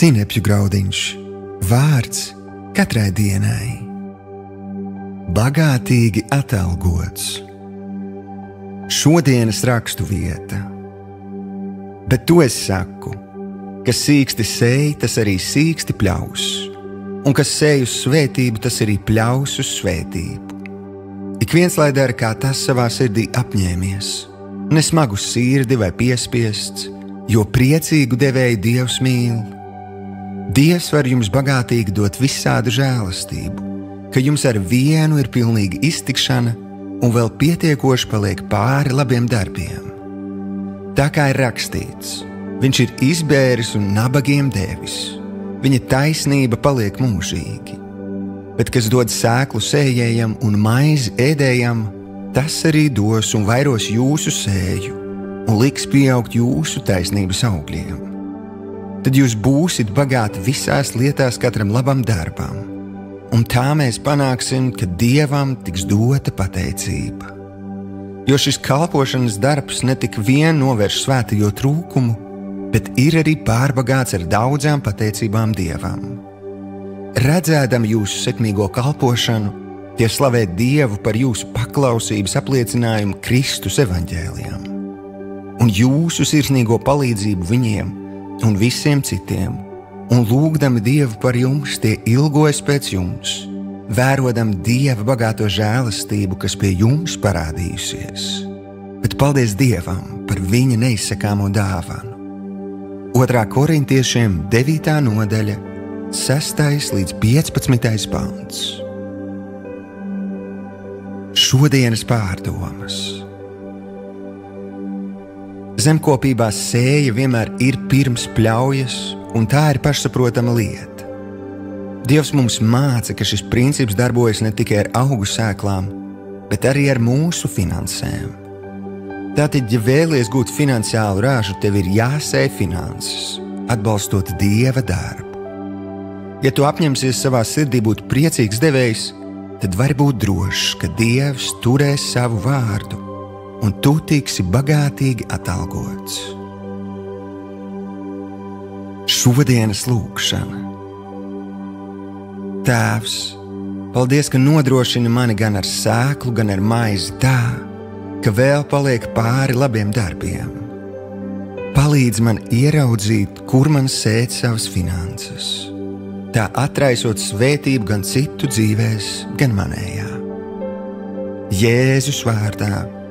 Sinepju graudiņš, vārds katrai dienai. Bagātīgi atalgots. Šodienas rakstu vieta. Bet to es saku, kas sīksti sēj, tas arī sīksti pļaus, un kas sēj uz svētību, tas arī pļaus uz svētību. Ik viens lai dara, kā tas savā sirdī apņēmies, ne smagu sirdi vai piespiests, jo priecīgu devēju Dievs mīl. Dievs var jums bagātīgi dot visādu žēlastību, ka jums ar vienu ir pilnīga iztikšana un vēl pietiekoši paliek pāri labiem darbiem. Tā kā ir rakstīts, viņš ir izbēris un nabagiem devis, viņa taisnība paliek mūžīgi. Bet kas dod sēklu sējējam un maizi ēdējam, tas arī dos un vairos jūsu sēju un liks pieaugt jūsu taisnības augļiem. Tad jūs būsit bagāti visās lietās katram labam darbam, un tā mēs panāksim, ka Dievam tiks dota pateicība. Jo šis kalpošanas darbs ne tik vien novērš svētīgo trūkumu, bet ir arī pārbagāts ar daudzām pateicībām Dievam. Redzēdam jūsu sekmīgo kalpošanu, tie slavē Dievu par jūsu paklausības apliecinājumu Kristus evaņģēlijam. Un jūsu sirsnīgo palīdzību viņiem un visiem citiem, un lūgdami Dievu par jums, tie ilgojas pēc jums, vērodam Dieva bagāto žēlastību, kas pie jums parādījusies. Bet paldies Dievam par viņa neizsakāmo dāvanu. 2. Korintiešiem 9. nodaļa, 6. līdz 15. pants. Šodienas pārdomas. Zemkopībā sēja vienmēr ir pirms pļaujas, un tā ir pašsaprotama lieta. Dievs mums māca, ka šis princips darbojas ne tikai ar augu sēklām, bet arī ar mūsu finansēm. Tātad, ja vēlies gūt finansiālu ražu, tev ir jāsēj finanses, atbalstot Dieva darbu. Ja tu apņemsies savā sirdī būt priecīgs devējs, tad vari būt drošs, ka Dievs turēs savu vārdu, un tu tiksi bagātīgi atalgots. Šodienas lūkšana. Tēvs, paldies, ka nodrošini mani gan ar sēklu, gan ar maizi tā, ka vēl paliek pāri labiem darbiem. Palīdz man ieraudzīt, kur man sēt savas finanses, tā atraisot svētību gan citu dzīvēs, gan manējā. Jēzus vārdā.